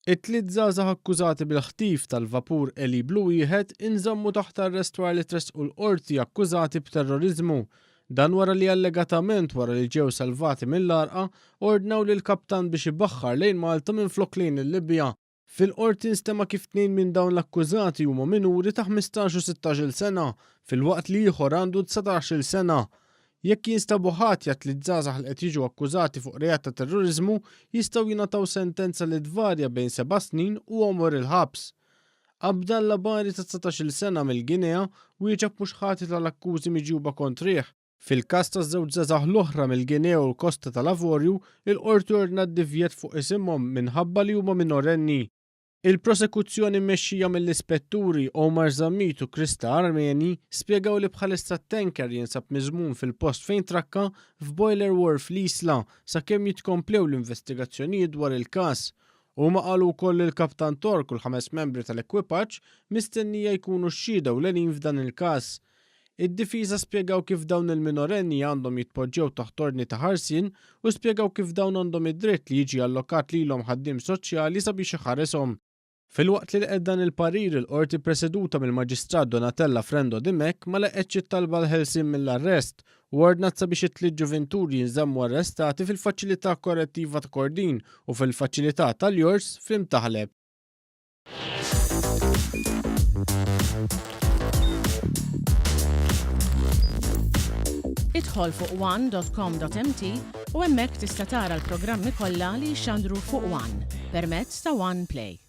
It-tliet żgħażagħ akkużati bil-ħtif tal-vapur Eli Blue wieħed inżammu taħt arrest wara li tressqu l-qorti akkużati b'terrorizmu. Dan wara li allegatament wara li ġew salvati mill-għarqa ordnaw lil kaptan biex ibaħħar lejn Malta minflok lejn il-Libja. Fil-qorti nstema kif tnejn minn dawn l-akkużati huma minuri ta' 15 u 16-il sena, filwaqt li ieħor għandu 19-il sena. Jekk jinstabu ħatja li żgħażagħ li qed jiġu akkużati fuq reat ta' terrorizmu jistgħu jingħataw sentenza li tvarja bejn 7 snin u għomor il-ħabs. Abdallah Bari ta' 19-il sena mill-Ginea wieġeb mhux ħati tal-akkużi miġjuba kontrih. Fil-każ taż-żewġ żgħażagħ l-oħra mill-Ginea u l-Kosta tal-Lavorju, il-qorti ordna ddivjet fuq isimhom minħabba li huma minorenni. Il-prosekuzzjoni mmexxija mill-ispetturi Omar Zammit u Krista Armeni spjegaw li bħalissa t-tanker jinsab miżmum fil-post fejn trakka f'Boiler Wharf l-Isla sakemm jitkomplew l-investigazzjonijiet dwar il-każ. Huma qalu wkoll il-Kaptan Tork u l-5 membri tal-ekwipaġġ mistennija jkunu xhieda u l-għenin f'dan il-każ. Id-difiża spjegaw kif dawn il-minorenni għandhom jitpoġġew taħt ordni ta' ħarsien u spjegaw kif dawn għandhom id-dritt li jiġi allokat lilhom ħaddiem soċjali sabiex iħarishom. Filwaqt li qed dan il-parir il-qorti preseduta mill-Maġistrat Donatella Frendo Dimek ma laqgħetx it-talba l-ħelsien mill-arrest u ordnat sabiex it-tliet ġuventuri jinżammu arrestati fil-faċilità korrettiva ta' Kordin u fil-faċilità tal-Jors f'Imtaħleb. Idħol fuq one.com.mt u hemmhekk tista' tara l-programmi kollha li jxandru fuq One permezz ta' One Play.